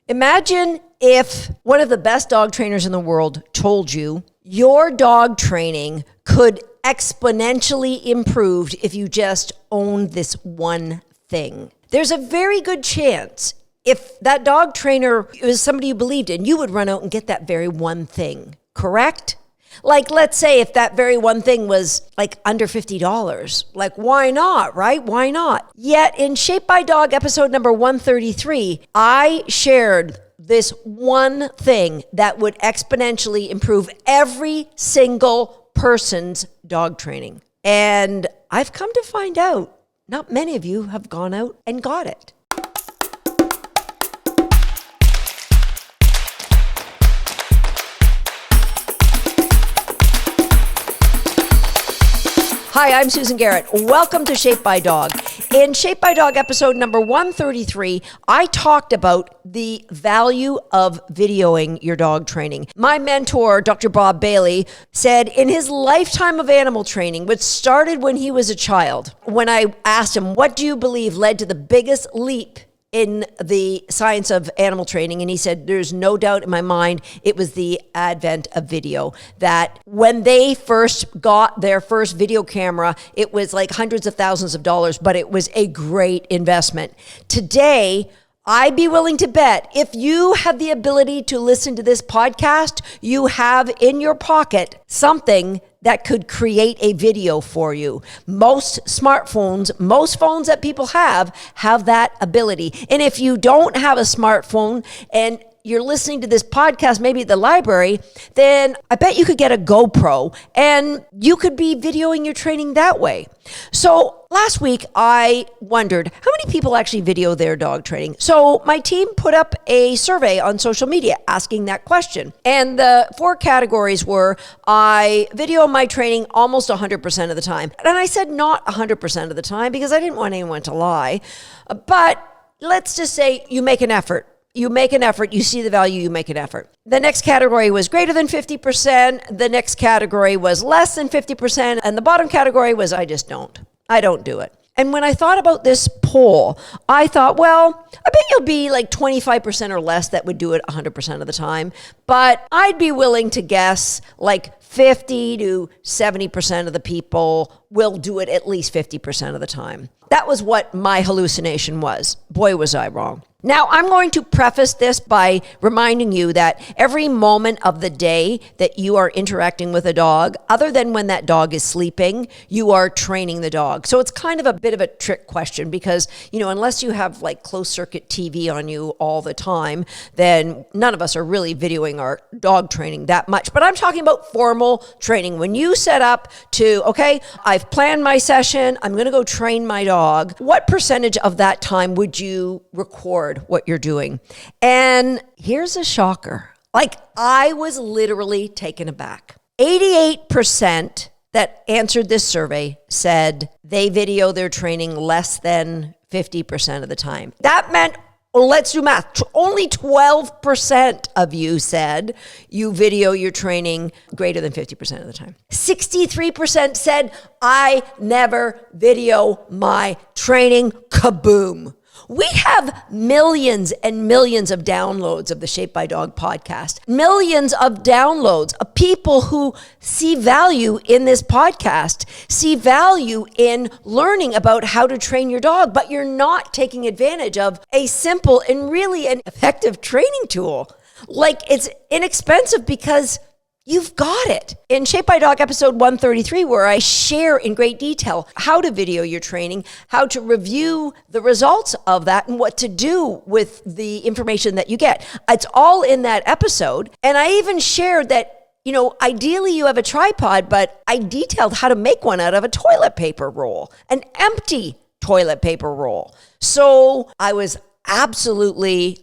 Imagine if one of the best dog trainers in the world told you your dog training could exponentially improve if you just owned this one thing. There's a very good chance if that dog trainer was somebody you believed in, you would run out and get that very one thing, correct? Like, let's say if that very one thing was like under $50, like why not, right? Why not? Yet in Shaped by Dog episode number 133, I shared this one thing that would exponentially improve every single person's dog training. And I've come to find out not many of you have gone out and got it. Hi, I'm Susan Garrett. Welcome to Shaped by Dog. In Shaped by Dog episode number 133, I talked about the value of videoing your dog training. My mentor, Dr. Bob Bailey, said in his lifetime of animal training, which started when he was a child, when I asked him, what do you believe led to the biggest leap in the science of animal training? And he said, there's no doubt in my mind, it was the advent of video. That when they first got their first video camera, it was like hundreds of thousands of dollars, but it was a great investment. Today, I'd be willing to bet if you have the ability to listen to this podcast, you have in your pocket something that could create a video for you. Most smartphones, most phones that people have that ability. And if you don't have a smartphone and you're listening to this podcast, maybe at the library, then I bet you could get a GoPro and you could be videoing your training that way. So last week, I wondered how many people actually video their dog training. So my team put up a survey on social media asking that question. And the 4 categories were, I video my training almost 100% of the time. And I said not 100% of the time because I didn't want anyone to lie. But let's just say you make an effort. You make an effort, you see the value, you make an effort. The next category was greater than 50%. The next category was less than 50%. And the bottom category was, I don't do it. And when I thought about this poll, I thought, well, I bet you'll be like 25% or less that would do it 100% of the time. But I'd be willing to guess like 50 to 70% of the people will do it at least 50% of the time. That was what my hallucination was. Boy, was I wrong. Now, I'm going to preface this by reminding you that every moment of the day that you are interacting with a dog, other than when that dog is sleeping, you are training the dog. So it's kind of a bit of a trick question because, unless you have like closed circuit TV on you all the time, then none of us are really videoing our dog training that much. But I'm talking about formal training. When you set up to, okay, I've planned my session, I'm going to go train my dog. What percentage of that time would you record what you're doing? And here's a shocker. Like, I was literally taken aback. 88% that answered this survey said they video their training less than 50% of the time. That meant, well, let's do math. Only 12% of you said you video your training greater than 50% of the time. 63% said, I never video my training. Kaboom. We have millions and millions of downloads of the Shaped by Dog podcast. Millions of downloads of people who see value in this podcast, see value in learning about how to train your dog, but you're not taking advantage of a simple and really an effective training tool. Like, it's inexpensive because you've got it. In Shaped by Dog episode 133, where I share in great detail how to video your training, how to review the results of that, and what to do with the information that you get. It's all in that episode. And I even shared that, ideally you have a tripod, but I detailed how to make one out of a toilet paper roll, an empty toilet paper roll. So I was absolutely,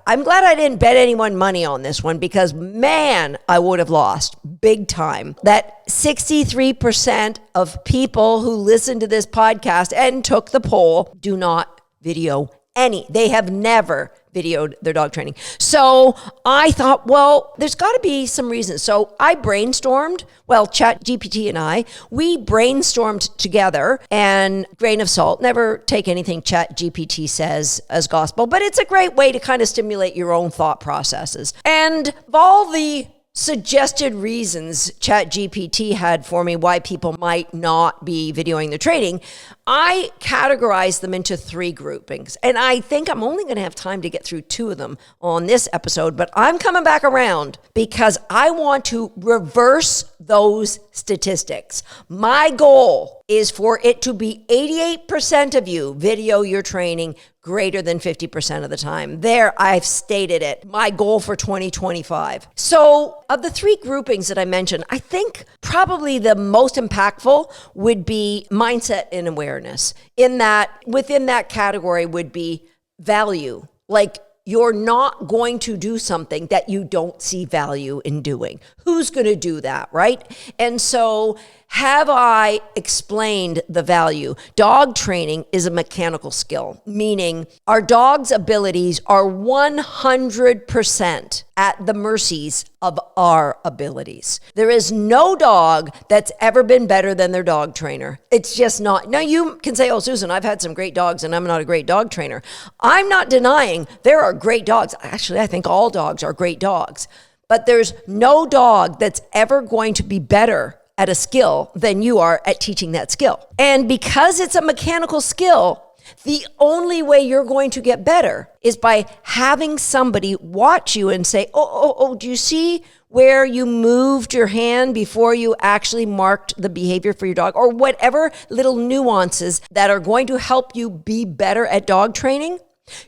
I'm glad I didn't bet anyone money on this one because, man, I would have lost big time. That 63% of people who listen to this podcast and took the poll do not video any. They have never videoed their dog training. So I thought, well, there's got to be some reasons. So I brainstormed. Well, ChatGPT and we brainstormed together, and grain of salt, never take anything ChatGPT says as gospel, but it's a great way to kind of stimulate your own thought processes. And of all the suggested reasons ChatGPT had for me why people might not be videoing the training, I categorized them into 3 groupings. And I think I'm only going to have time to get through 2 of them on this episode, but I'm coming back around because I want to reverse those statistics. My goal is for it to be 88% of you video your training greater than 50% of the time. There, I've stated it. My goal for 2025. So of the 3 groupings that I mentioned, I think probably the most impactful would be mindset and awareness. In that, within that category would be value. Like, you're not going to do something that you don't see value in doing. Who's going to do that, right? And so have I explained the value? Dog training is a mechanical skill, meaning our dog's abilities are 100% at the mercies of our abilities. There is no dog that's ever been better than their dog trainer. It's just not. Now you can say, oh, Susan, I've had some great dogs and I'm not a great dog trainer. I'm not denying there are great dogs. Actually, I think all dogs are great dogs, but there's no dog that's ever going to be better at a skill than you are at teaching that skill. And because it's a mechanical skill, the only way you're going to get better is by having somebody watch you and say, oh, do you see where you moved your hand before you actually marked the behavior for your dog? Or whatever little nuances that are going to help you be better at dog training.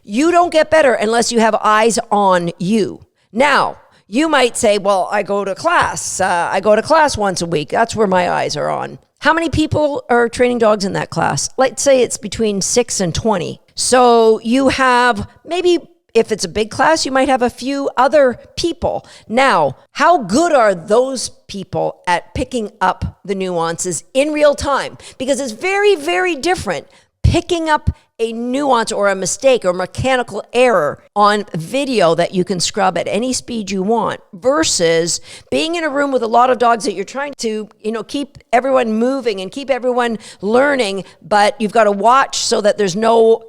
You don't get better unless you have eyes on you. Now, you might say, well, I go to class. I go to class once a week. That's where my eyes are on. How many people are training dogs in that class? Let's say it's between 6 and 20. So you have maybe, if it's a big class, you might have a few other people. Now, how good are those people at picking up the nuances in real time? Because it's very, very different picking up a nuance or a mistake or mechanical error on video that you can scrub at any speed you want versus being in a room with a lot of dogs that you're trying to, keep everyone moving and keep everyone learning, but you've got to watch so that there's no,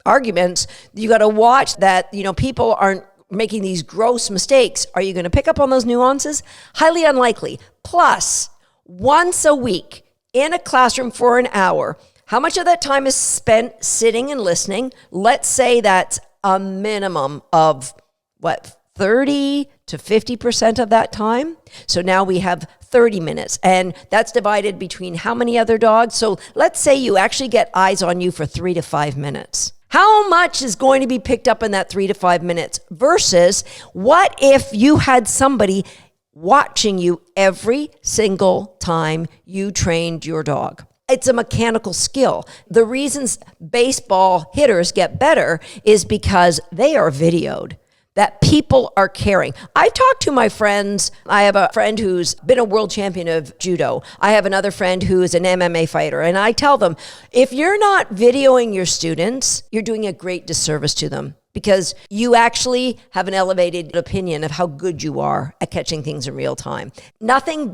arguments. You got to watch that, people aren't making these gross mistakes. Are you going to pick up on those nuances? Highly unlikely. Plus, once a week in a classroom for an hour, how much of that time is spent sitting and listening? Let's say that's a minimum of 30 to 50% of that time. So now we have 30 minutes, and that's divided between how many other dogs? So let's say you actually get eyes on you for 3 to 5 minutes. How much is going to be picked up in that 3 to 5 minutes versus what if you had somebody watching you every single time you trained your dog? It's a mechanical skill. The reasons baseball hitters get better is because they are videoed, that people are caring. I talk to my friends. I have a friend who's been a world champion of judo. I have another friend who is an MMA fighter. And I tell them, if you're not videoing your students, you're doing a great disservice to them, because you actually have an elevated opinion of how good you are at catching things in real time. Nothing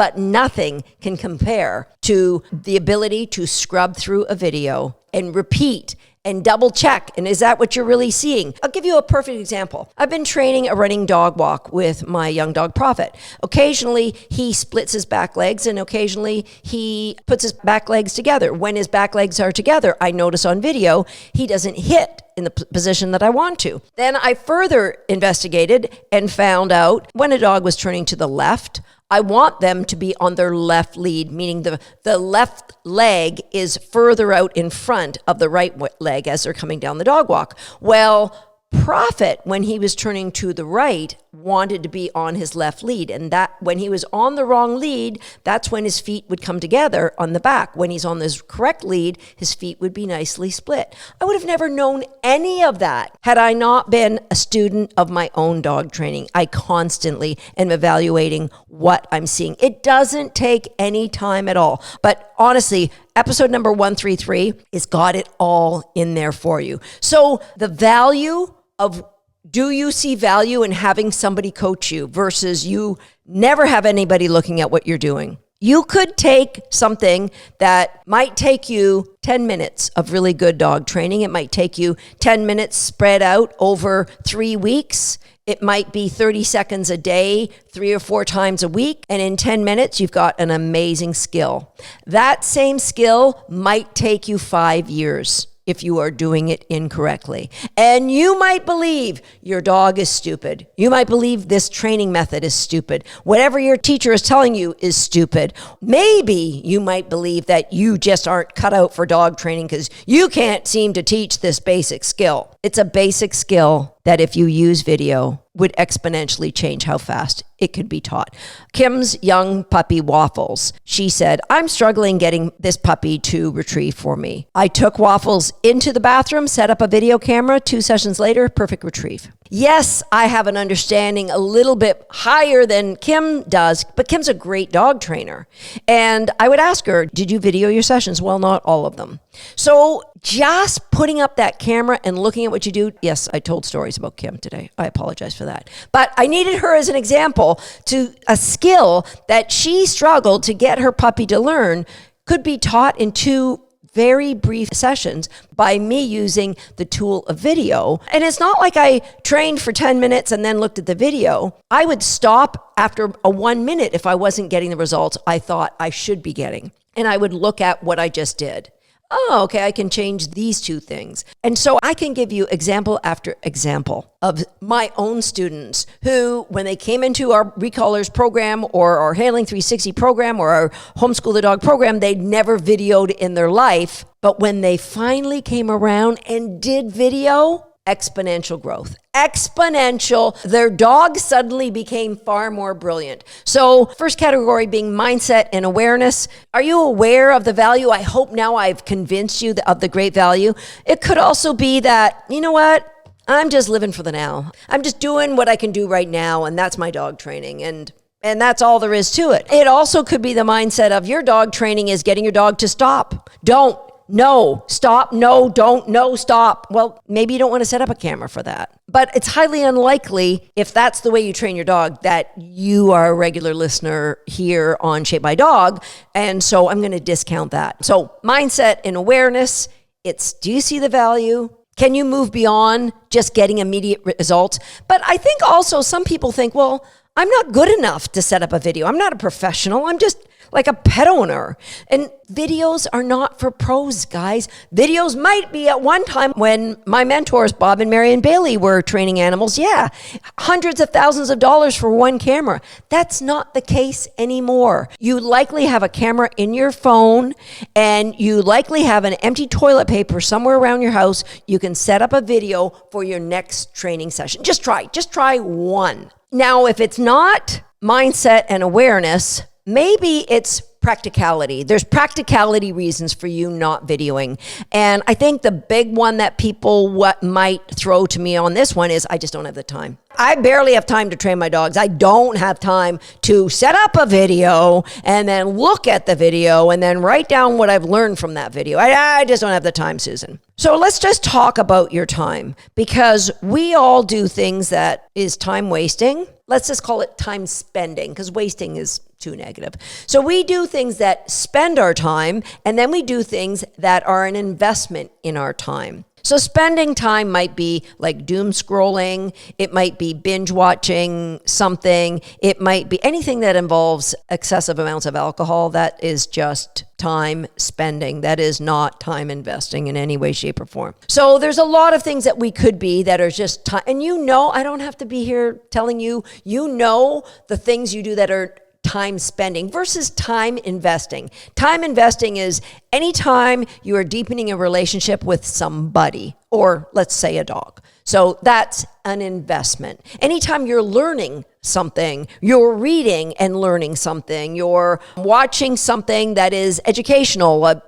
can compare to the ability to scrub through a video and repeat and double check. And is that what you're really seeing? I'll give you a perfect example. I've been training a running dog walk with my young dog Prophet. Occasionally he splits his back legs and occasionally he puts his back legs together. When his back legs are together, I notice on video, he doesn't hit in the position that I want to. Then I further investigated and found out when a dog was turning to the left, I want them to be on their left lead, meaning the left leg is further out in front of the right leg as they're coming down the dog walk. Well, Prophet, when he was turning to the right, wanted to be on his left lead. And that when he was on the wrong lead, that's when his feet would come together on the back. When he's on this correct lead, his feet would be nicely split. I would have never known any of that had I not been a student of my own dog training. I constantly am evaluating what I'm seeing. It doesn't take any time at all. But honestly, episode number 133 is got it all in there for you. So the value of Do you see value in having somebody coach you versus you never have anybody looking at what you're doing? You could take something that might take you 10 minutes of really good dog training. It might take you 10 minutes spread out over 3 weeks. It might be 30 seconds a day, 3 or 4 times a week. And in 10 minutes, you've got an amazing skill. That same skill might take you 5 years if you are doing it incorrectly. And you might believe your dog is stupid. You might believe this training method is stupid. Whatever your teacher is telling you is stupid. Maybe you might believe that you just aren't cut out for dog training because you can't seem to teach this basic skill. It's a basic skill that if you use video would exponentially change how fast it could be taught. Kim's young puppy Waffles, she said, I'm struggling getting this puppy to retrieve for me. I took Waffles into the bathroom, set up a video camera, 2 sessions later, perfect retrieve. Yes, I have an understanding a little bit higher than Kim does, but Kim's a great dog trainer. And I would ask her, did you video your sessions? Well, not all of them. So just putting up that camera and looking at what you do. Yes, I told stories about Kim today. I apologize for that. But I needed her as an example to a skill that she struggled to get her puppy to learn could be taught in 2 very brief sessions by me using the tool of video. And it's not like I trained for 10 minutes and then looked at the video. I would stop after 1 minute if I wasn't getting the results I thought I should be getting. And I would look at what I just did. Oh, okay, I can change these 2 things. And so I can give you example after example of my own students who, when they came into our Recallers program or our Handling 360 program or our Homeschool the Dog program, they'd never videoed in their life. But when they finally came around and did video, exponential growth. Exponential. Their dog suddenly became far more brilliant. So first category being mindset and awareness. Are you aware of the value? I hope now I've convinced you of the great value. It could also be that, you know what? I'm just living for the now. I'm just doing what I can do right now, and that's my dog training. And that's all there is to it. It also could be the mindset of your dog training is getting your dog to stop. Don't. No, stop, no, don't, no, stop. Well, maybe you don't want to set up a camera for that. But it's highly unlikely, if that's the way you train your dog, that you are a regular listener here on Shape by Dog. And so I'm going to discount that. So mindset and awareness, it's, do you see the value? Can you move beyond just getting immediate results? But I think also some people think, well, I'm not good enough to set up a video. I'm not a professional. I'm just like a pet owner. And videos are not for pros, guys. Videos might be at one time when my mentors, Bob and Marion Bailey, were training animals. Yeah, hundreds of thousands of dollars for one camera. That's not the case anymore. You likely have a camera in your phone and you likely have an empty toilet paper somewhere around your house. You can set up a video for your next training session. Just try one. Now, if it's not mindset and awareness, maybe it's practicality. There's practicality reasons for you not videoing. And I think the big one that people might throw to me on this one is I just don't have the time. I barely have time to train my dogs. I don't have time to set up a video and then look at the video and then write down what I've learned from that video. I just don't have the time, Susan. So let's just talk about your time, because we all do things that is time wasting. Let's just call it time spending, because wasting is too negative. So we do things that spend our time, and then we do things that are an investment in our time. So spending time might be like doom scrolling. It might be binge watching something. It might be anything that involves excessive amounts of alcohol. That is just time spending. That is not time investing in any way, shape, or form. So there's a lot of things that we could be that are just time. And I don't have to be here telling you, the things you do that are time spending versus time investing. Time investing is anytime you are deepening a relationship with somebody, or let's say a dog. So that's an investment. Anytime you're learning something, you're reading and learning something, you're watching something that is educational,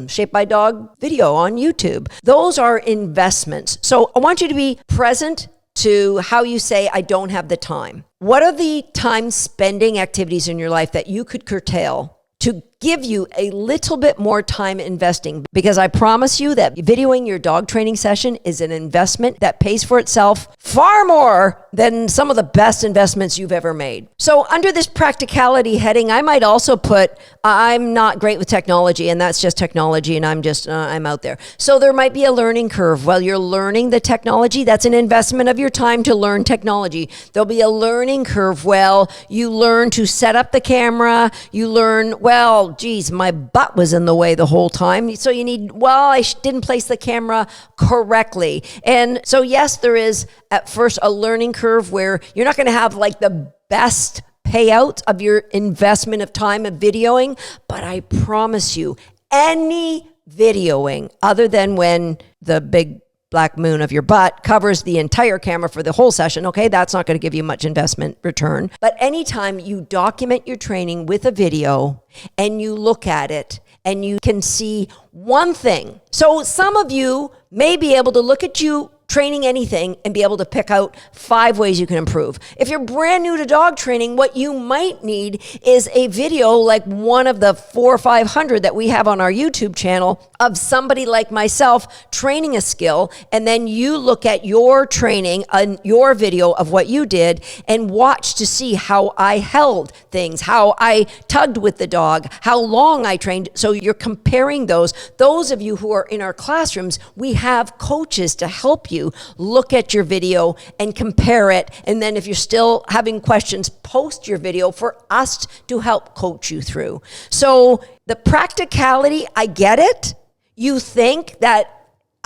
Shape by Dog video on YouTube. Those are investments. So I want you to be present to how you say, I don't have the time. What are the time spending activities in your life that you could curtail to give you a little bit more time investing, because I promise you that videoing your dog training session is an investment that pays for itself far more than some of the best investments you've ever made. So under this practicality heading, I might also put, I'm not great with technology, and that's just technology, and I'm out there. So there might be a learning curve. While you're learning the technology, that's an investment of your time to learn technology. There'll be a learning curve. Well, you learn to set up the camera. You learn, well, geez, my butt was in the way the whole time. So you need, well, I didn't place the camera correctly. And so yes, there is at first a learning curve where you're not going to have like the best payout of your investment of time of videoing, but I promise you, any videoing other than when the big black moon of your butt covers the entire camera for the whole session, okay, that's not going to give you much investment return. But anytime you document your training with a video and you look at it and you can see one thing. So some of you may be able to look at you training anything and be able to pick out 5 ways you can improve. If you're brand new to dog training, what you might need is a video like one of the 400 or 500 that we have on our YouTube channel of somebody like myself training a skill, and then you look at your training and your video of what you did and watch to see how I held things, how I tugged with the dog, how long I trained. So you're comparing those. Those of you who are in our classrooms, we have coaches to help you look at your video and compare it. And then if you're still having questions, post your video for us to help coach you through. So the practicality, I get it. You think that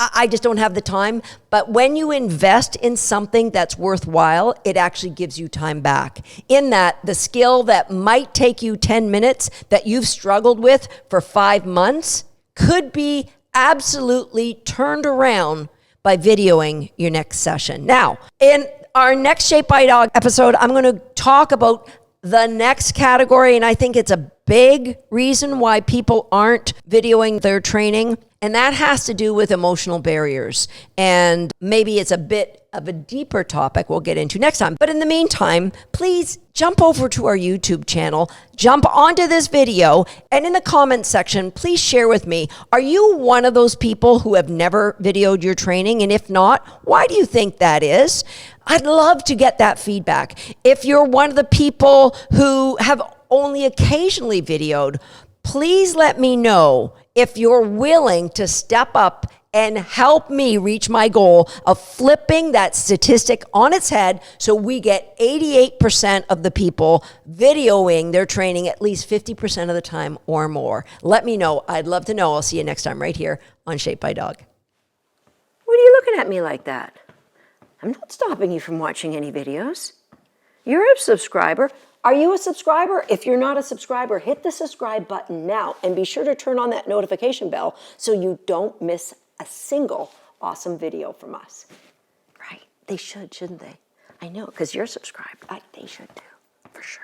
I just don't have the time. But when you invest in something that's worthwhile, it actually gives you time back. In that, the skill that might take you 10 minutes that you've struggled with for 5 months could be absolutely turned around by videoing your next session. Now, in our next Shape by Dog episode, I'm going to talk about the next category, and I think it's a big reason why people aren't videoing their training, and that has to do with emotional barriers. And maybe it's a bit of a deeper topic we'll get into next time. But in the meantime, please jump over to our YouTube channel, jump onto this video, and in the comments section, please share with me, are you one of those people who have never videoed your training? And if not, why do you think that is? I'd love to get that feedback. If you're one of the people who have only occasionally videoed, please let me know if you're willing to step up and help me reach my goal of flipping that statistic on its head so we get 88% of the people videoing their training at least 50% of the time or more. Let me know. I'd love to know. I'll see you next time right here on Shape by Dog. What are you looking at me like that? I'm not stopping you from watching any videos. You're a subscriber. Are you a subscriber? If you're not a subscriber, hit the subscribe button now and be sure to turn on that notification bell so you don't miss a single awesome video from us. Right? They should, shouldn't they? I know, because you're subscribed. They should too, for sure.